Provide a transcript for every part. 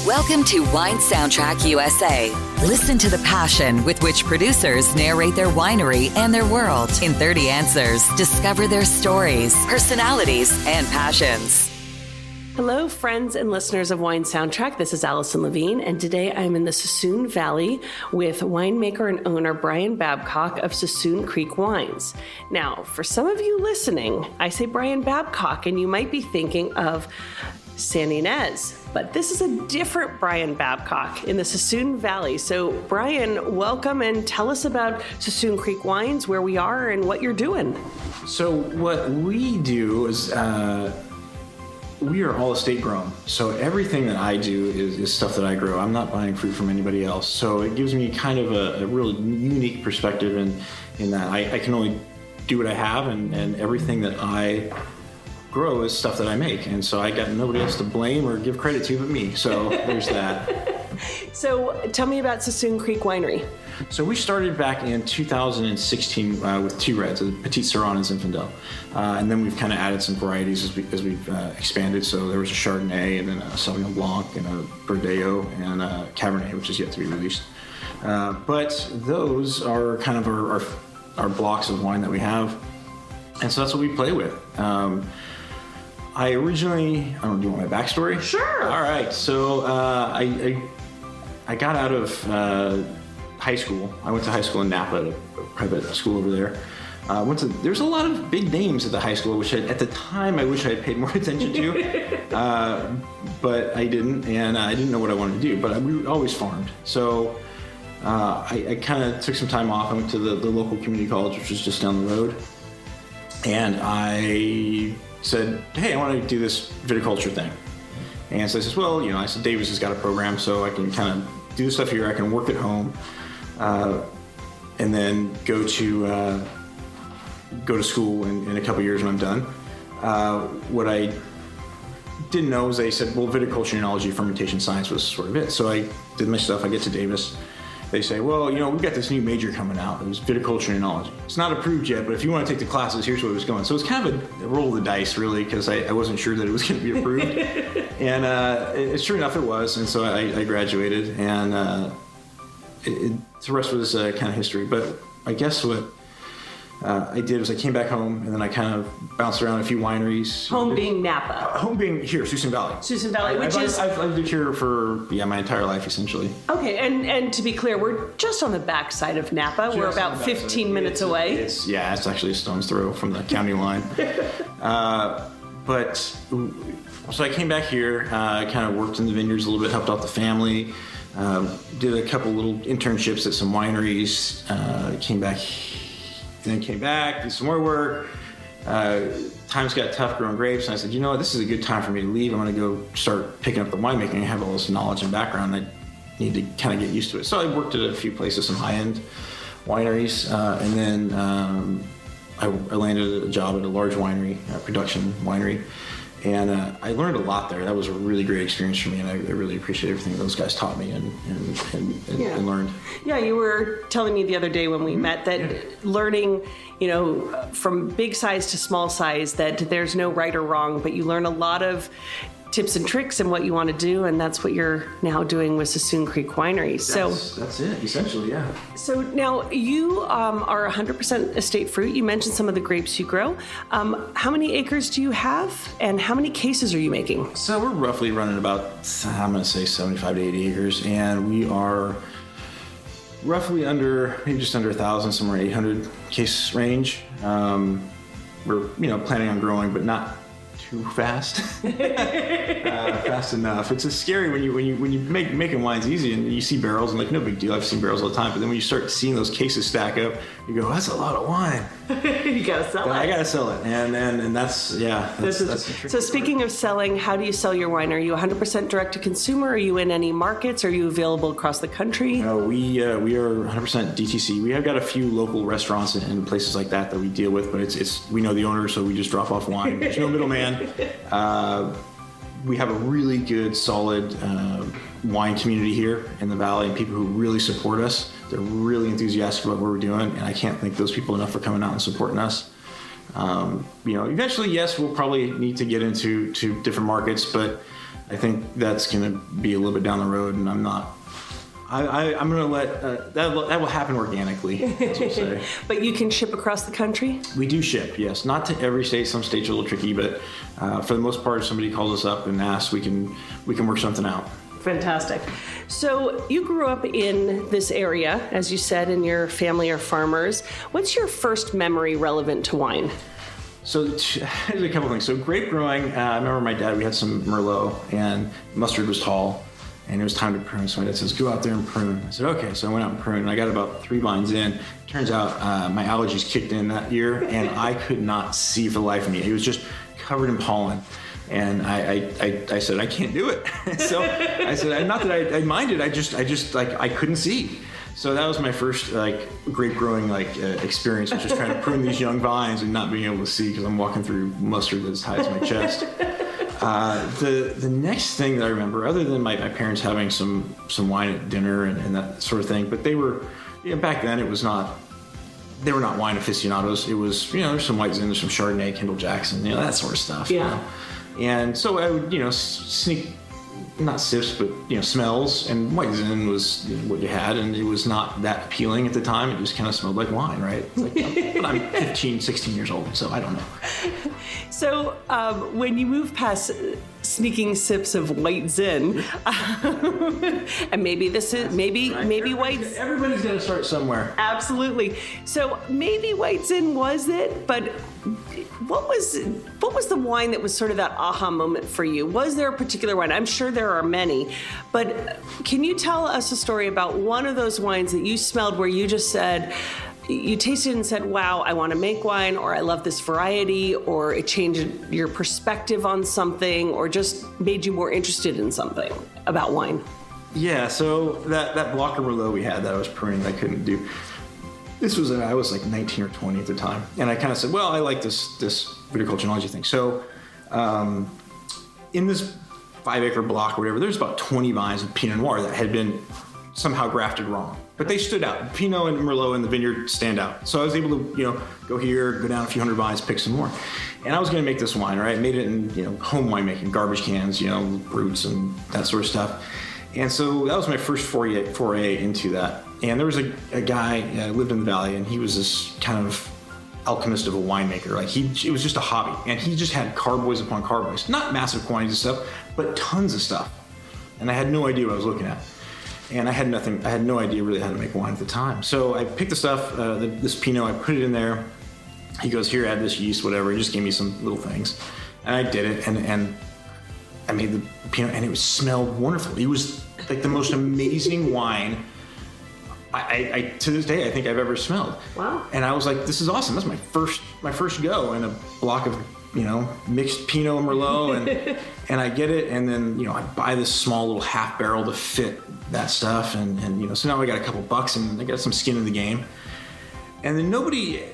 Welcome to Wine Soundtrack USA. Listen to the passion with which producers narrate their winery and their world in 30 answers. Discover their stories, personalities, and passions. Hello, friends and listeners of Wine Soundtrack. This is Allison Levine, and today I'm in the Suisun Valley with winemaker and owner Brian Babcock of Suisun Creek Wines. Now, for some of you listening, I say Brian Babcock, and you might be thinking of San Ynez, but this is a different Brian Babcock in the Suisun Valley. So, Brian, welcome and tell us about Suisun Creek Wines, where we are, and what you're doing. So, what we do is we are all estate grown. So everything that I do is stuff that I grow. I'm not buying fruit from anybody else. So it gives me kind of a really unique perspective in that I can only do what I have, and everything that I grow is stuff that I make. And so I got nobody else to blame or give credit to but me. So there's that. So tell me about Suisun Creek Winery. So we started back in 2016 with two reds, a Petite Sirah and a Zinfandel. And then we've kind of added some varieties as we've expanded. So there was a Chardonnay, and then a Sauvignon Blanc, and a Verdellho, and a Cabernet, which is yet to be released. But those are kind of our blocks of wine that we have. And so that's what we play with. I originally, I don't know, do you want my backstory? Sure. All right. So I got out of high school. I went to high school in Napa, at a private school over there. There's a lot of big names at the high school, which at the time I wish I had paid more attention to, but I didn't, and I didn't know what I wanted to do. But we always farmed, so I kind of took some time off. I went to the local community college, which was just down the road, and I said, "Hey, I want to do this viticulture thing." And so I said, "Well, I said Davis has got a program, so I can kind of do the stuff here. I can work at home." And then go to school in a couple years when I'm done. What I didn't know was they said, well, viticulture, enology, fermentation science was sort of it. So I did my stuff. I get to Davis. They say, well, we've got this new major coming out. It was viticulture and enology. It's not approved yet, but if you want to take the classes, here's where it was going. So it was kind of a roll of the dice, really, because I wasn't sure that it was going to be approved. And sure enough, it was. And so I graduated, and the rest was kind of history. But I guess what I did was I came back home, and then I kind of bounced around a few wineries. Home being Napa. Home being here, Suisun Valley. Suisun Valley, I've lived here for my entire life, essentially. Okay, and to be clear, we're just on the back side of Napa. We're about 15 minutes away. It's actually a stone's throw from the county line. But so I came back here, kind of worked in the vineyards a little bit, helped out the family. Did a couple little internships at some wineries, came back, did some more work. Times got tough growing grapes, and I said, this is a good time for me to leave. I'm going to go start picking up the winemaking. I have all this knowledge and background. I need to kind of get used to it. So I worked at a few places, some high-end wineries, and then I landed a job at a large winery, a production winery. And I learned a lot there. That was a really great experience for me, and I really appreciate everything those guys taught me and learned. Yeah, you were telling me the other day when we met that learning, from big size to small size, that there's no right or wrong, but you learn a lot of tips and tricks and what you want to do, and that's what you're now doing with Suisun Creek Winery. That's it, essentially, yeah. So now you are 100% estate fruit. You mentioned some of the grapes you grow. How many acres do you have, and how many cases are you making? So we're roughly running about, I'm going to say 75 to 80 acres, and we are roughly maybe just under 1,000, somewhere 800 case range. We're planning on growing, but not too fast. Fast enough. It's just scary when you making wine's easy and you see barrels and no big deal. I've seen barrels all the time, but then when you start seeing those cases stack up, you go, that's a lot of wine. You gotta sell it. I gotta sell it, and that's the trick. So speaking of selling, how do you sell your wine? Are you 100% direct to consumer? Are you in any markets? Are you available across the country? No, we are 100% DTC. We have got a few local restaurants and places like that we deal with, but it's we know the owner, so we just drop off wine. There's no middleman. We have a really good, solid wine community here in the valley, and people who really support us. They're really enthusiastic about what we're doing, and I can't thank those people enough for coming out and supporting us. Eventually, yes, we'll probably need to get into different markets, but I think that's going to be a little bit down the road, and I'm going to let that will happen organically, as we'll say. But you can ship across the country? We do ship, yes. Not to every state. Some states are a little tricky, but for the most part, if somebody calls us up and asks, we can work something out. Fantastic. So you grew up in this area, as you said, and your family are farmers. What's your first memory relevant to wine? So there's a couple things. So grape growing, I remember my dad, we had some Merlot, and mustard was tall, and it was time to prune. So my dad says, go out there and prune. I said, okay. So I went out and pruned, and I got about 3 vines in. Turns out my allergies kicked in that year, and I could not see for the life of me. It was just covered in pollen. And I said, I can't do it. So I said, not that I minded, I just I couldn't see. So that was my first grape growing experience, was just trying to prune these young vines and not being able to see because I'm walking through mustard that's as high as my chest. The next thing that I remember, other than my parents having some wine at dinner and that sort of thing, but they were, back then they were not wine aficionados. It was, there's some White Zin, there's some Chardonnay, Kendall Jackson, that sort of stuff. Yeah. And so I would, sneak, not sips, but, smells. And White Zin was what you had, and it was not that appealing at the time. It just kind of smelled like wine, right? But I'm 15, 16 years old, so I don't know. So when you move past sneaking sips of White Zin, and maybe this is, maybe White Zin. Everybody's going to start somewhere. Absolutely. So maybe White Zin was it, but what was the wine that was sort of that aha moment for you? Was there a particular wine? I'm sure there are many, but can you tell us a story about one of those wines that you smelled where you just said, you tasted and said, wow, I want to make wine, or I love this variety, or it changed your perspective on something, or just made you more interested in something about wine? Yeah, so that block of Merlot we had that I was pruning that I couldn't do. I was like 19 or 20 at the time. And I kind of said, well, I like this viticulturology thing. So in this 5-acre block or whatever, there's about 20 vines of Pinot Noir that had been somehow grafted wrong. But they stood out. Pinot and Merlot in the vineyard stand out. So I was able to, go here, go down a few hundred vines, pick some more. And I was going to make this wine, right? I made it in, home winemaking, garbage cans, roots and that sort of stuff. And so that was my first foray into that. And there was a guy lived in the valley, and he was this kind of alchemist of a winemaker. It was just a hobby, and he just had carboys upon carboys, not massive quantities of stuff, but tons of stuff. And I had no idea what I was looking at. And I had no idea really how to make wine at the time. So I picked the stuff, this Pinot, I put it in there. He goes, here, add this yeast, whatever. He just gave me some little things. And I did it, and I made the Pinot, and it smelled wonderful. It was like the most amazing wine I to this day I think I've ever smelled. Wow. And I was like, this is awesome. That's my first go in a block of mixed Pinot and Merlot, and I get it, and then I buy this small little half barrel to fit that stuff, and so now I got a couple bucks and I got some skin in the game. And then nobody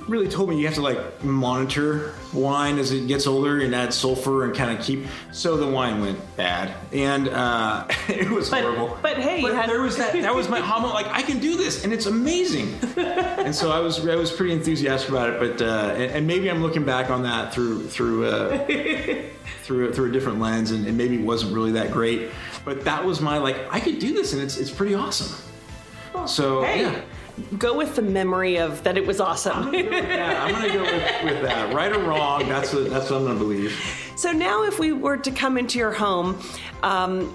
really told me you have to monitor wine as it gets older and add sulfur and kind of keep. So the wine went bad, and it was horrible. But hey, there was that was my moment. I can do this, and it's amazing. And so I was pretty enthusiastic about it. But and maybe I'm looking back on that through a different lens, and maybe it wasn't really that great. But that was my I could do this, and it's pretty awesome. So hey. Yeah. Go with the memory of that it was awesome. I'm going to go with that. Right or wrong, that's what I'm going to believe. So now if we were to come into your home,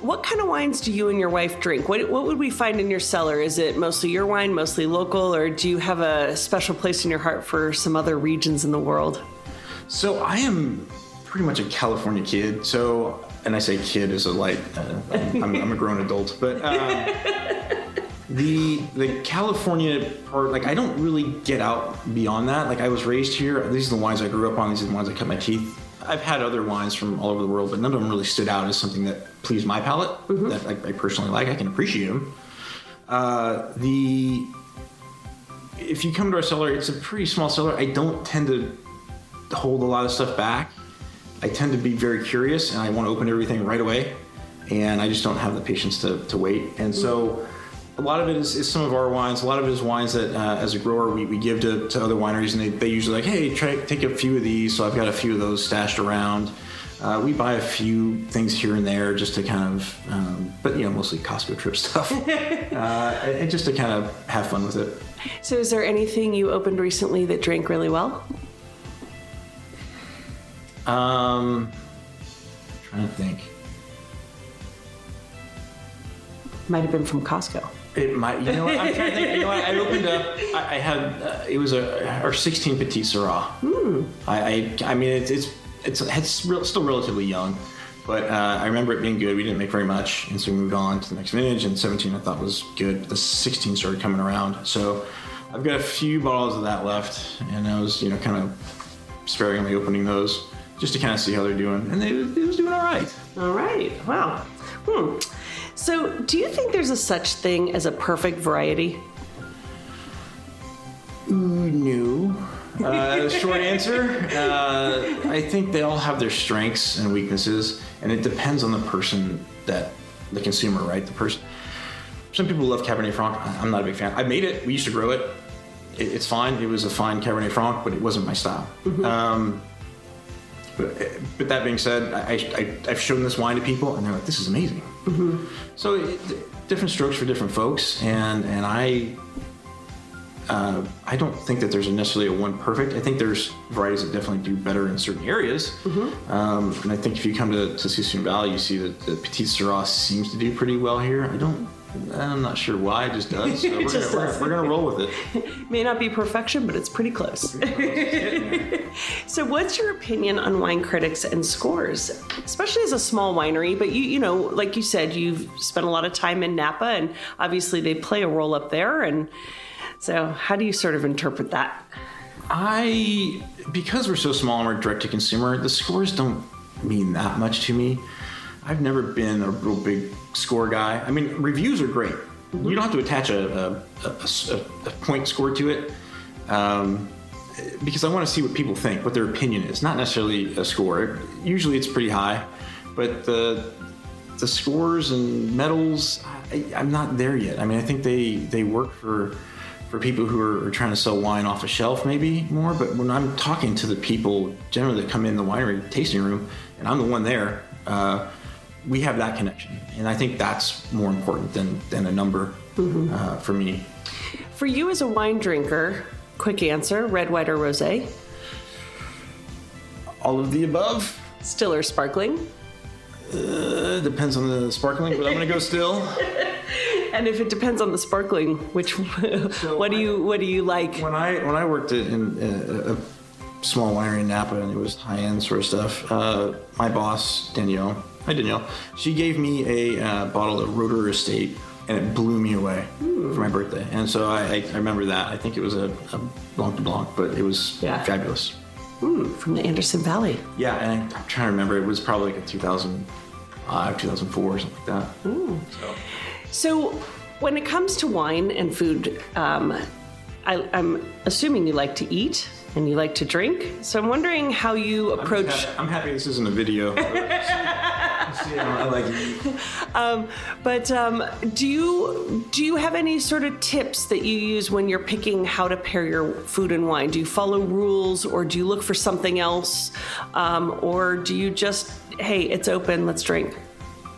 what kind of wines do you and your wife drink? What would we find in your cellar? Is it mostly your wine, mostly local, or do you have a special place in your heart for some other regions in the world? So I am pretty much a California kid. So, and I say kid as a I'm a grown adult, but... The California part, I don't really get out beyond that. I was raised here. These are the wines I grew up on. These are the wines I cut my teeth. I've had other wines from all over the world, but none of them really stood out as something that pleased my palate, that I personally like. I can appreciate them. If you come to our cellar, it's a pretty small cellar. I don't tend to hold a lot of stuff back. I tend to be very curious, and I want to open everything right away, and I just don't have the patience to wait. And so... a lot of it is some of our wines. A lot of it is wines that, as a grower, we give to other wineries, and they usually like, hey, take a few of these. So I've got a few of those stashed around. We buy a few things here and there just to kind of, but mostly Costco trip stuff, and just to kind of have fun with it. So is there anything you opened recently that drank really well? Trying to think. Might have been from Costco. It might. You know what? I'm trying to think. I opened up. I had. It was our 16 Petite Sirah. I mean, it's still relatively young, but I remember it being good. We didn't make very much, and so we moved on to the next vintage. And 17 I thought was good. The 16 started coming around, so I've got a few bottles of that left, and I was kind of sparingly opening those just to kind of see how they're doing, and it was doing all right. All right. Wow. So, do you think there's a such thing as a perfect variety? No. The short answer, I think they all have their strengths and weaknesses, and it depends on the person, the consumer, right? The person. Some people love Cabernet Franc. I'm not a big fan. I made it. We used to grow it. It's fine. It was a fine Cabernet Franc, but it wasn't my style. Mm-hmm. But that being said, I've shown this wine to people, and they're like, "This is amazing." Mm-hmm. So different strokes for different folks, and I don't think that there's necessarily a one perfect. I think there's varieties that definitely do better in certain areas. Mm-hmm. And I think if you come to Suisun Valley, you see that the Petite Sirah seems to do pretty well here. I'm not sure why, it just does. So we're gonna roll with it. May not be perfection, but it's pretty close. So what's your opinion on wine critics and scores, especially as a small winery? But you know, like you said, you've spent a lot of time in Napa, and obviously they play a role up there. And so how do you sort of interpret that? Because we're so small and we're direct to consumer, the scores don't mean that much to me. I've never been a real big score guy. I mean, reviews are great. Mm-hmm. You don't have to attach a point score to it, because I want to see what people think, what their opinion is, not necessarily a score. Usually it's pretty high, but the scores and medals, I'm not there yet. I mean, I think they work for people who are trying to sell wine off a shelf maybe more, but when I'm talking to the people generally that come in the winery tasting room, and I'm the one there, we have that connection, and I think that's more important than a number. Mm-hmm. For me. For you as a wine drinker, quick answer: red, white, or rosé? All of the above. Still or sparkling? Depends on the sparkling, but I'm gonna go still. And if it depends on the sparkling, which what do you like? When I worked in a small winery in Napa, and it was high-end sort of stuff, my boss, Danielle, hi Danielle, she gave me a bottle of Roeder Estate, and it blew me away for my birthday. And so I remember that. I think it was a Blanc de Blanc, but it was fabulous. From the Anderson Valley. Yeah, and I'm trying to remember, it was probably like a 2005, 2004, something like that. So when it comes to wine and food, I'm assuming you like to eat and you like to drink. So I'm wondering how you approach... I'm happy this isn't a video. I like it. But do you have any sort of tips that you use when you're picking how to pair your food and wine? Do you follow rules, or do you look for something else? Or do you just, hey, it's open, let's drink?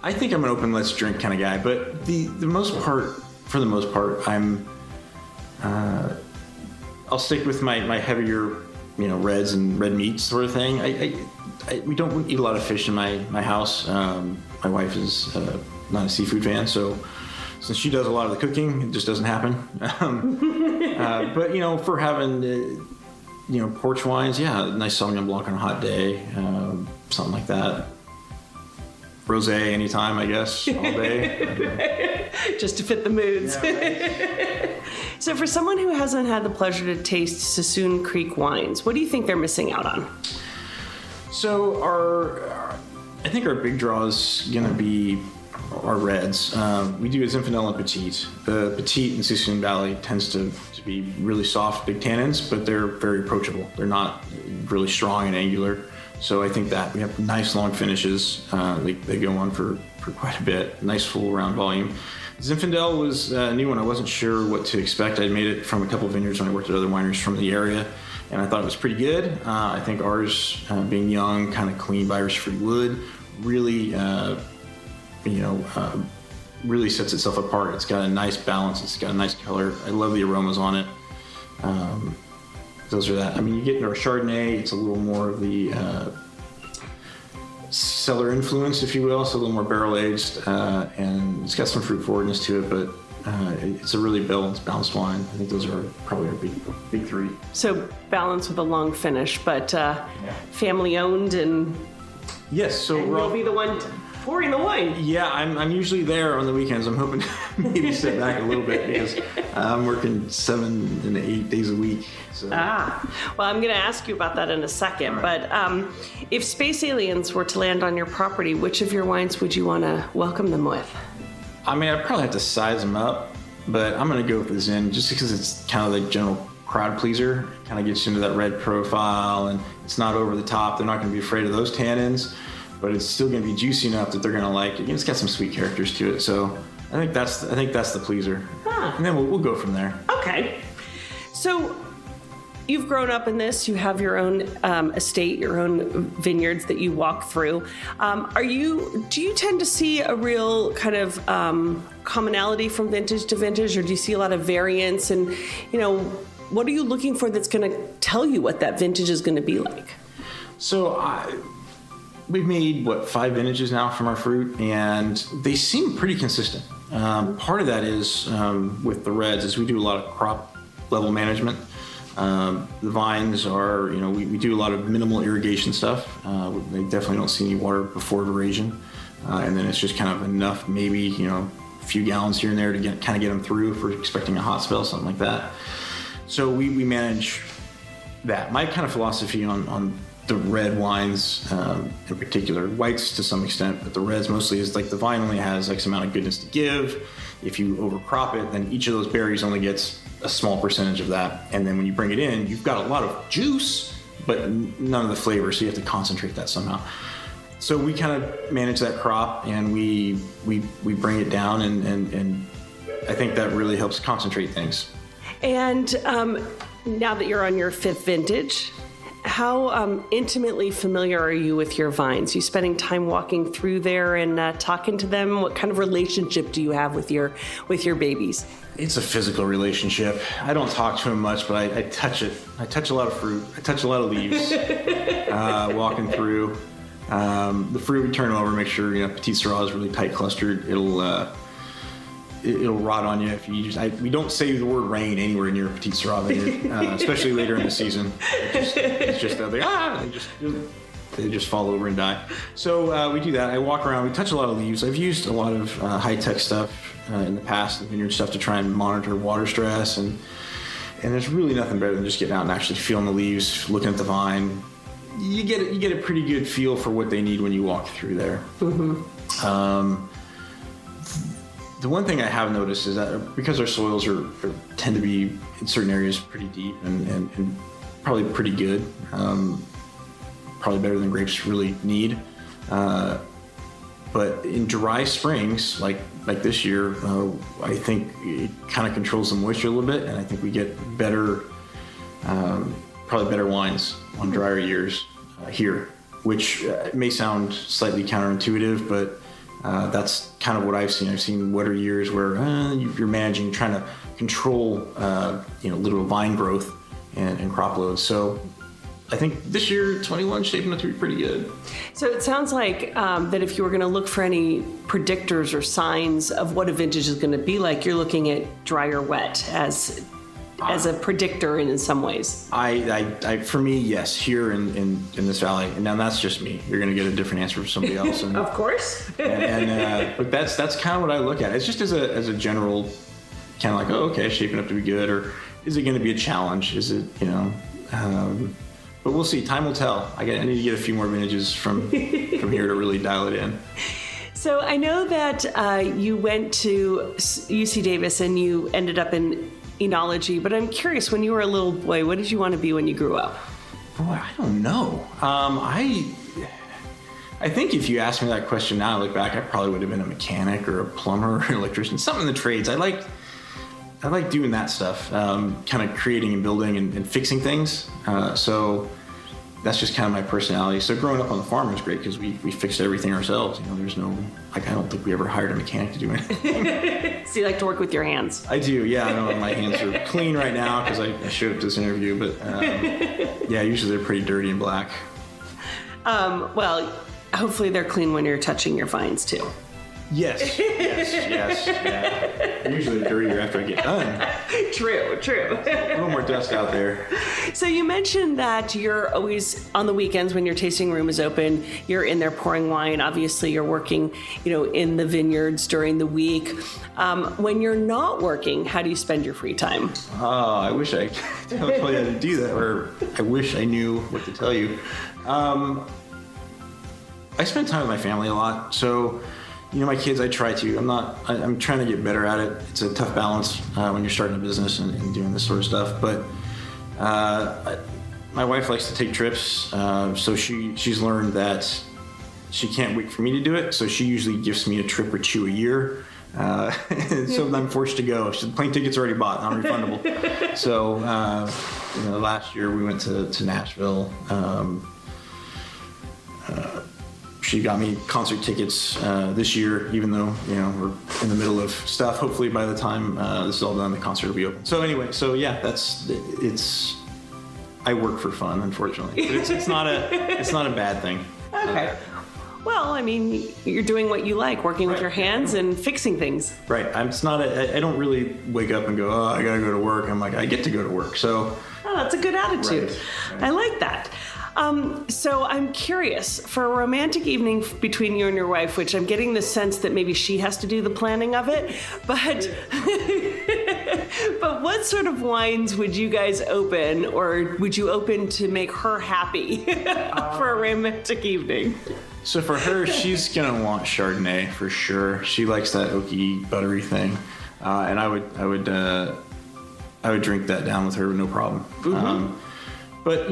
I think I'm an open, let's drink kind of guy, but for the most part, I'll stick with my heavier, reds and red meats sort of thing. We don't eat a lot of fish in my house. My wife is not a seafood fan, so since she does a lot of the cooking, it just doesn't happen. But for having porch wines, nice Sauvignon Blanc on a hot day, something like that. Rosé anytime, I guess, all day. Just to fit the moods. Yeah, right. So for someone who hasn't had the pleasure to taste Suisun Creek wines, what do you think they're missing out on? So I think our big draw is going to be our reds. We do a Zinfandel and Petite. The Petite in Suisun Valley tends to be really soft, big tannins, but they're very approachable. They're not really strong and angular. So I think that we have nice long finishes. They go on for quite a bit. Nice full round volume. Zinfandel was a new one. I wasn't sure what to expect. I made it from a couple of vineyards when I worked at other wineries from the area, and I thought it was pretty good. I think ours, being young, kind of clean, virus-free wood, really, really sets itself apart. It's got a nice balance. It's got a nice color. I love the aromas on it. Those are that. I mean, you get our Chardonnay. It's a little more of the cellar influence, if you will, so a little more barrel aged, and it's got some fruit forwardness to it, but it's a really balanced wine. I think those are probably our big three. So balance with a long finish, but family owned, and yes, so and you'll be the one pouring the wine. Yeah, I'm usually there on the weekends. I'm hoping to maybe sit back a little bit because I'm working 7 and 8 days a week. So. Well, I'm going to ask you about that in a second. Right. But if space aliens were to land on your property, which of your wines would you want to welcome them with? I mean, I'd probably have to size them up, but I'm going to go with the Zin just because it's kind of the general crowd pleaser. Kind of gets you into that red profile, and it's not over the top. They're not going to be afraid of those tannins, but it's still going to be juicy enough that they're going to like it. It's got some sweet characters to it, so I think that's the pleaser. And then we'll go from there. Okay. So you've grown up in this. You have your own estate, your own vineyards that you walk through. Do you tend to see a real kind of commonality from vintage to vintage, or do you see a lot of variance? And what are you looking for that's going to tell you what that vintage is going to be like? So we've made 5 vintages now from our fruit, and they seem pretty consistent. Part of that is with the reds is we do a lot of crop level management. The vines are, we do a lot of minimal irrigation stuff. They definitely don't see any water before veraison, and then it's just kind of enough, maybe a few gallons here and there to get them through if we're expecting a hot spell, something like that. So we manage that. My kind of philosophy on the red wines in particular, whites to some extent, but the reds mostly is like the vine only has X amount of goodness to give. If you overcrop it, then each of those berries only gets a small percentage of that. And then when you bring it in, you've got a lot of juice, but none of the flavor, so you have to concentrate that somehow. So we kind of manage that crop, and we bring it down, and I think that really helps concentrate things. And now that you're on your 5th vintage, how intimately familiar are you with your vines? You spending time walking through there and talking to them? What kind of relationship do you have with your babies? It's a physical relationship. I don't talk to them much, but I touch it. I touch a lot of fruit. I touch a lot of leaves walking through. The fruit we turn over, make sure Petite Sirah is really tight clustered. It'll rot on you if you use. We don't say the word rain anywhere near Petite Sirah vineyard, especially later in the season. It's just they just fall over and die. So we do that. I walk around. We touch a lot of leaves. I've used a lot of high-tech stuff in the past, the vineyard stuff, to try and monitor water stress, and there's really nothing better than just getting out and actually feeling the leaves, looking at the vine. You get a pretty good feel for what they need when you walk through there. Mm-hmm. The one thing I have noticed is that because our soils tend to be in certain areas pretty deep and probably pretty good, probably better than grapes really need. But in dry springs like this year, I think it kind of controls the moisture a little bit, and I think we get probably better wines on drier years here, which may sound slightly counterintuitive, but that's kind of what I've seen. I've seen wetter years where you're managing, trying to control, literal vine growth and crop loads. So I think this year, 21 shaping up to be pretty good. So it sounds like that if you were going to look for any predictors or signs of what a vintage is going to be like, you're looking at dry or wet as a predictor in some ways. For me, yes, here in this valley, and now that's just me. You're going to get a different answer from somebody else. And, of course. But that's kind of what I look at. It's just as a general kind of like, oh, okay, shaping up to be good, or is it going to be a challenge? Is it, but we'll see. Time will tell. I need to get a few more vintages from here to really dial it in. So I know that you went to UC Davis and you ended up in enology, but I'm curious, when you were a little boy, what did you want to be when you grew up? Boy, I don't know. I think if you asked me that question now, I look back, I probably would have been a mechanic or a plumber or an electrician, something in the trades. I like doing that stuff, kind of creating and building and fixing things. So that's just kind of my personality. So growing up on the farm was great because we fixed everything ourselves. You know, there's no, like, I don't think we ever hired a mechanic to do anything. So you like to work with your hands? I do, yeah. I know my hands are clean right now because I showed up to this interview, but yeah, usually they're pretty dirty and black. Well, hopefully they're clean when you're touching your vines too. Yes. Yeah. Usually they're dirtier after I get done. True. A little more dust out there. So you mentioned that you're always on the weekends when your tasting room is open, you're in there pouring wine. Obviously you're working, in the vineyards during the week. When you're not working, how do you spend your free time? Oh, I wish I could tell you how to do that, or I wish I knew what to tell you. I spend time with my family a lot. So, my kids, I try to. I'm trying to get better at it. It's a tough balance when you're starting a business and doing this sort of stuff. But my wife likes to take trips. So she's learned that she can't wait for me to do it. So she usually gives me a trip or two a year. So I'm forced to go. The plane ticket's already bought, non-refundable. So, last year we went to Nashville. She got me concert tickets this year, even though, we're in the middle of stuff. Hopefully by the time this is all done, the concert will be open. So anyway, yeah, I work for fun, unfortunately. But it's not a bad thing. Okay. Well, you're doing what you like, working with your hands and fixing things. Right. I don't really wake up and go, oh, I gotta go to work. I'm like, I get to go to work. So. Oh, that's a good attitude. Right. I like that. So I'm curious, for a romantic evening between you and your wife, which I'm getting the sense that maybe she has to do the planning of it, but but what sort of wines would you guys open, or would you open to make her happy for a romantic evening? So for her, she's gonna want Chardonnay for sure. She likes that oaky, buttery thing, and I would drink that down with her with no problem. Mm-hmm. But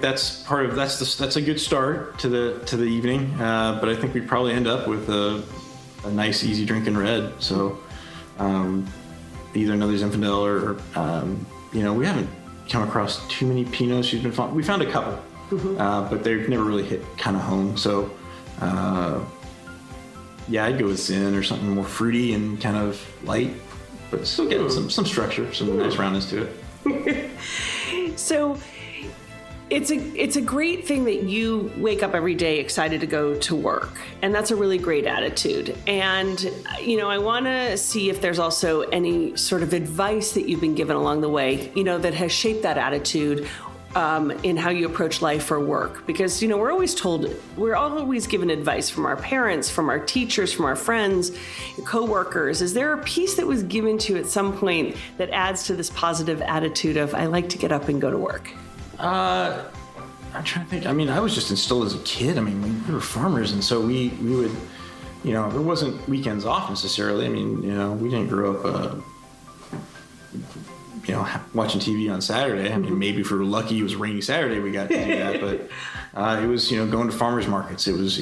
that's a good start to the evening. But I think we'd probably end up with a nice, easy drinking red. So either another Zinfandel or we haven't come across too many Pinots. She's been fun. We found a couple, but they've never really hit kind of home. So I'd go with Zin or something more fruity and kind of light, but still getting some structure, some nice roundness to it. So. It's a great thing that you wake up every day excited to go to work, and that's a really great attitude. And I want to see if there's also any sort of advice that you've been given along the way, that has shaped that attitude in how you approach life or work. Because we're always given advice from our parents, from our teachers, from our friends, coworkers. Is there a piece that was given to you at some point that adds to this positive attitude of I like to get up and go to work? I'm trying to think. I was just instilled as a kid. We were farmers, and so we would, there wasn't weekends off necessarily. We didn't grow up, watching TV on Saturday. Maybe if we were lucky, it was a rainy Saturday we got to do that. But it was, going to farmers markets. It was,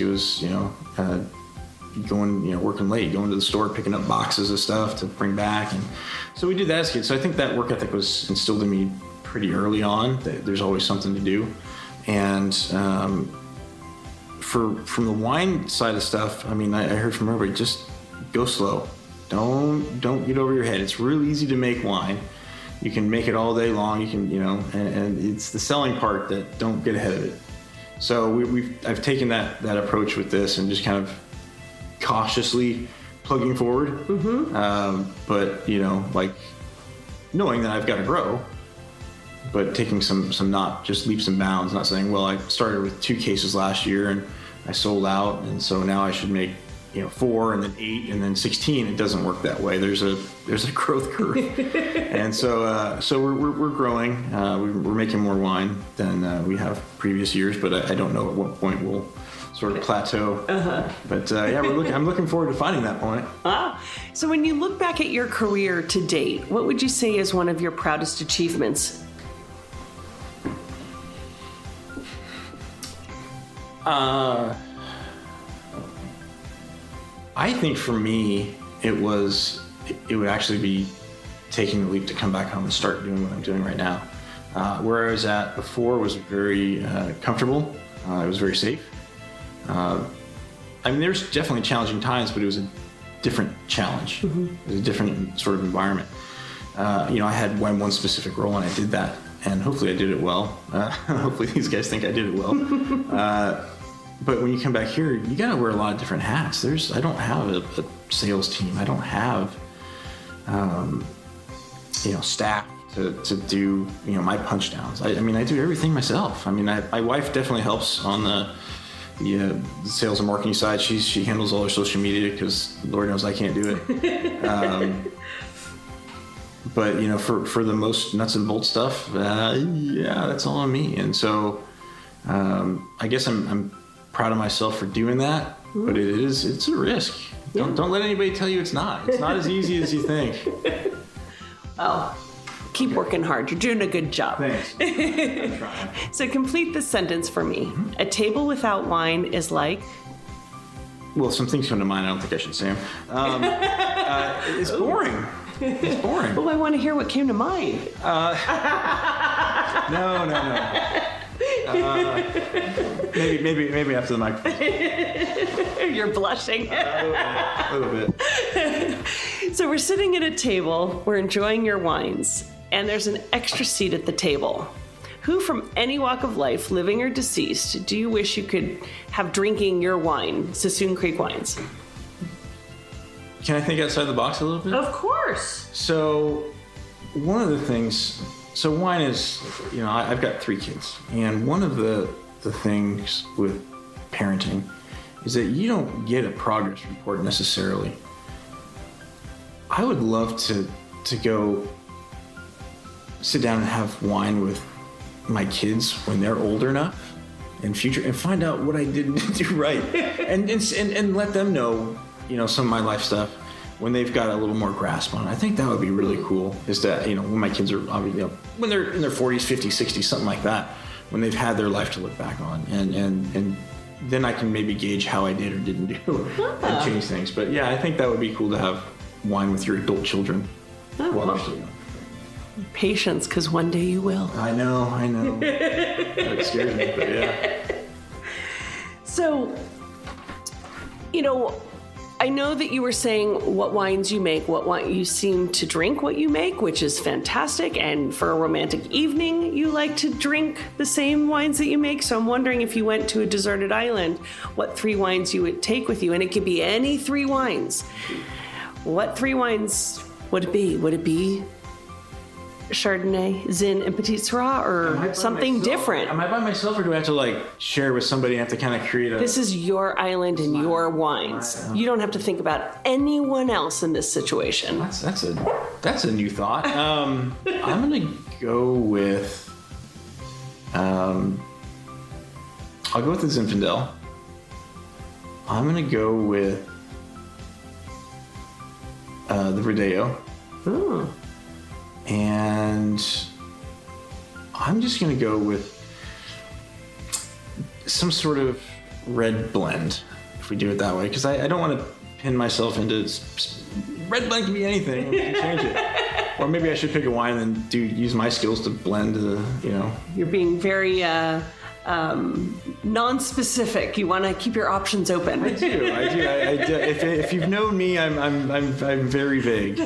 going, working late, going to the store, picking up boxes of stuff to bring back, and so we did that as kids. So I think that work ethic was instilled in me pretty early on. There's always something to do. And from the wine side of stuff, I heard from everybody, just go slow. Don't get over your head. It's real easy to make wine. You can make it all day long. You can, and it's the selling part that don't get ahead of it. So I've taken that approach with this and just kind of cautiously plugging forward. Mm-hmm. But knowing that I've got to grow, but taking some not just leaps and bounds, not saying, well, I started with 2 cases last year and I sold out, and so now I should make 4 and then 8 and then 16. It doesn't work that way. There's a growth curve, and so we're growing. We're making more wine than we have previous years, but I don't know at what point we'll sort of plateau. But I'm looking forward to finding that point. So when you look back at your career to date, what would you say is one of your proudest achievements? I think for me, it would actually be taking the leap to come back home and start doing what I'm doing right now. Where I was at before was very comfortable. It was very safe. I mean, there's definitely challenging times, but it was a different challenge. Mm-hmm. It was a different sort of environment. I had one specific role and I did that, and hopefully I did it well. Hopefully these guys think I did it well. But when you come back here, you got to wear a lot of different hats. I don't have a sales team. I don't have, staff to do, my punch downs. I do everything myself. My wife definitely helps on the sales and marketing side. She handles all her social media because Lord knows I can't do it. But for the most nuts and bolts stuff, that's all on me. And so I guess I'm proud of myself for doing that, but it's a risk. Don't let anybody tell you it's not. It's not as easy as you think. Well, keep working hard. You're doing a good job. Thanks. I'm trying. So complete this sentence for me. Mm-hmm. A table without wine is like? Well, some things come to mind. I don't think I should say them. It's boring. It's boring. Well, I want to hear what came to mind. No. Maybe after the microphone. You're blushing. A little bit. So we're sitting at a table, we're enjoying your wines, and there's an extra seat at the table. Who from any walk of life, living or deceased, do you wish you could have drinking your wine, Suisun Creek wines? Can I think outside the box a little bit? Of course. So one of the things, wine is, I've got 3 kids, and one of the things with parenting is that you don't get a progress report necessarily. I would love to go sit down and have wine with my kids when they're older enough in future and find out what I didn't do right and let them know, some of my life stuff when they've got a little more grasp on it. I think that would be really cool, is that, when my kids are obviously, when they're in their 40s, 50s, 60s, something like that, when they've had their life to look back on, and then I can maybe gauge how I did or didn't do and change things. But yeah, I think that would be cool to have wine with your adult children while they're still young. Patience, because one day you will. I know. That scares me, but yeah. So, I know that you were saying what wines you make, what wine you seem to drink what you make, which is fantastic. And for a romantic evening, you like to drink the same wines that you make. So I'm wondering, if you went to a deserted island, what 3 wines you would take with you. And it could be any 3 wines. What 3 wines would it be? Would it be Chardonnay, Zin, and Petite Sirah, or something different? Am I by myself, or do I have to share with somebody? I have to kind of create a... This is your island and your wines. You don't have to think about anyone else in this situation. That's a new thought. I'm gonna go with I'll go with the Zinfandel. I'm gonna go with the Verdellho. Oh. And I'm just going to go with some sort of red blend, if we do it that way, because I don't want to pin myself into red blend can be anything. We can change it. Or maybe I should pick a wine and then use my skills to blend You're being very non-specific. You want to keep your options open. I do. If you've known me, I'm very vague.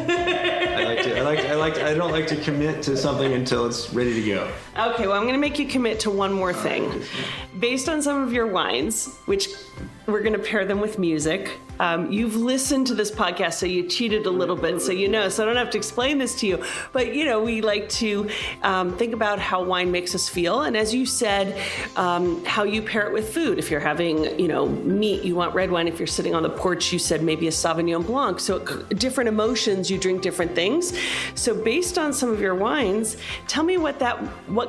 I don't like to commit to something until it's ready to go. Okay, well, I'm going to make you commit to one more thing. Based on some of your wines, which we're going to pair them with music. You've listened to this podcast, so you cheated a little bit, so so I don't have to explain this to you. But, we like to think about how wine makes us feel. And as you said, how you pair it with food. If you're having, meat, you want red wine. If you're sitting on the porch, you said maybe a Sauvignon Blanc. So different emotions, you drink different things. So based on some of your wines, tell me what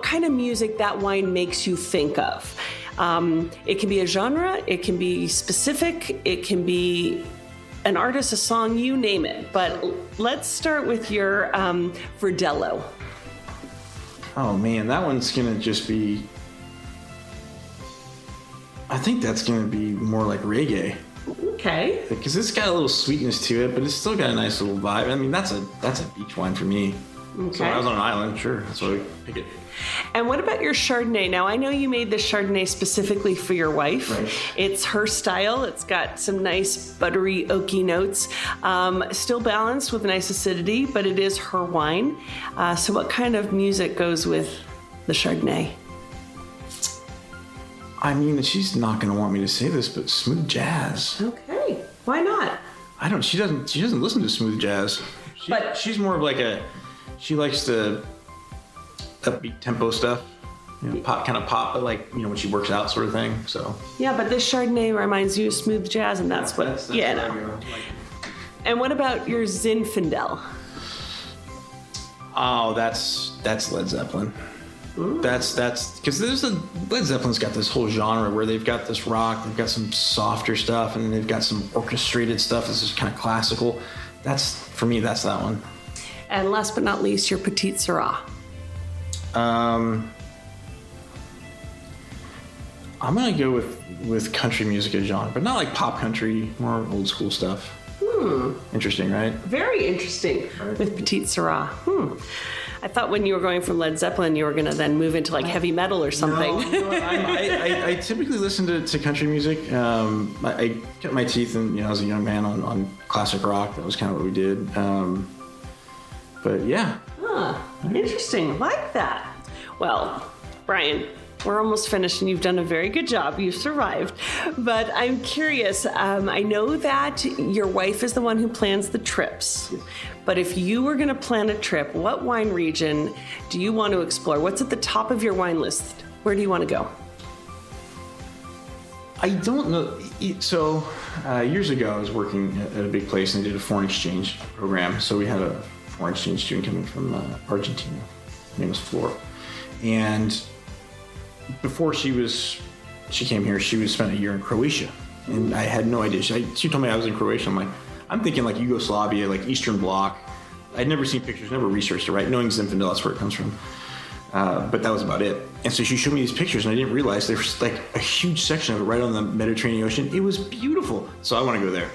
kind of music that wine makes you think of. It can be a genre, it can be specific, it can be an artist, a song, you name it. But let's start with your Verdellho. Oh man, that one's gonna just be I think that's going to be more like reggae. Okay. Because it's got a little sweetness to it, but it's still got a nice little vibe. I mean, that's a beach wine for me. Okay. So I was on an island, sure. That's why we pick it. And what about your Chardonnay? Now, I know you made this Chardonnay specifically for your wife. Right. It's her style. It's got some nice buttery, oaky notes. Still balanced with nice acidity, but it is her wine. So what kind of music goes with the Chardonnay? I mean, she's not going to want me to say this, but smooth jazz. Okay. Why not? She doesn't listen to smooth jazz. She's more of like she likes the upbeat tempo stuff, pop, but like, when she works out sort of thing, so. Yeah, but this Chardonnay reminds you of smooth jazz, and that's what. And what about your Zinfandel? Oh, that's Led Zeppelin. Ooh. That's because Led Zeppelin's got this whole genre where they've got this rock, they've got some softer stuff, and then they've got some orchestrated stuff that's just kind of classical. For me, that's that one. And last but not least, your Petite Sirah. I'm gonna go with country music as genre, but not like pop country, more old school stuff. Interesting, right? Very interesting with Petite Sirah. I thought when you were going from Led Zeppelin, you were going to then move into like heavy metal or something. No, I typically listen to country music. I cut my teeth in, as a young man on classic rock. That was kind of what we did. But yeah. Interesting. Like that. Well, Brian, we're almost finished and you've done a very good job. You've survived. But I'm curious. I know that your wife is the one who plans the trips. Yes. But if you were going to plan a trip, what wine region do you want to explore? What's at the top of your wine list? Where do you want to go? I don't know. So years ago, I was working at a big place and they did a foreign exchange program. So we had a foreign exchange student coming from Argentina. Her name was Flora. And before she came here, she spent a year in Croatia. And I had no idea. She told me I was in Croatia. I'm thinking like Yugoslavia, like Eastern Bloc. I'd never seen pictures, never researched it, right? Knowing Zinfandel, that's where it comes from. But that was about it. And so she showed me these pictures and I didn't realize there was like a huge section of it right on the Mediterranean Ocean. It was beautiful. So I want to go there.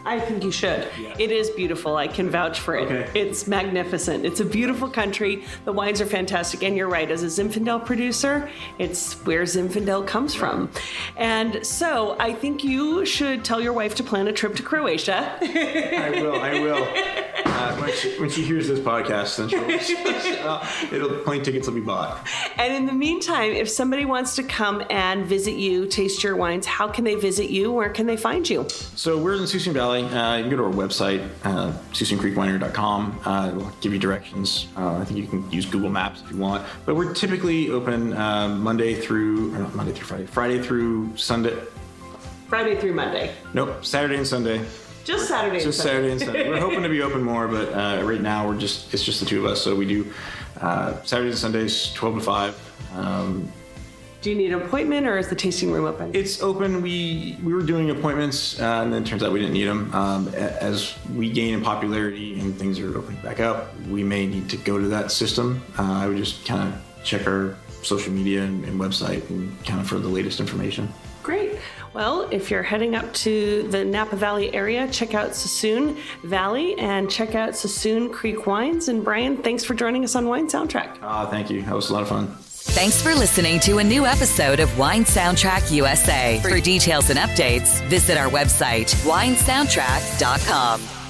I think you should. Yeah. It is beautiful. I can vouch for it. Okay. It's magnificent. It's a beautiful country. The wines are fantastic. And you're right, as a Zinfandel producer, it's where Zinfandel comes from. And so I think you should tell your wife to plan a trip to Croatia. I will. When she hears this podcast, then plane tickets will be bought. And in the meantime, if somebody wants to come and visit you, taste your wines, how can they visit you? Where can they find you? So we're in Suisun Valley. You can go to our website, SuisunCreekWinery.com. It'll give you directions. I think you can use Google Maps if you want. But we're typically open Friday through Sunday. Friday through Monday. Nope, Saturday and Sunday. Just Saturday and Sunday. Just Saturday and Sunday. We're hoping to be open more, but right now it's just the two of us. So we do Saturdays and Sundays, 12 to 5. Do you need an appointment, or is the tasting room open? It's open. We were doing appointments, and then it turns out we didn't need them. As we gain in popularity and things are opening back up, we may need to go to that system. I would just kind of check our social media and website and kind of for the latest information. Great. Well, if you're heading up to the Napa Valley area, check out Suisun Valley and check out Suisun Creek Wines. And Brian, thanks for joining us on Wine Soundtrack. Thank you. That was a lot of fun. Thanks for listening to a new episode of Wine Soundtrack USA. For details and updates, visit our website, winesoundtrack.com.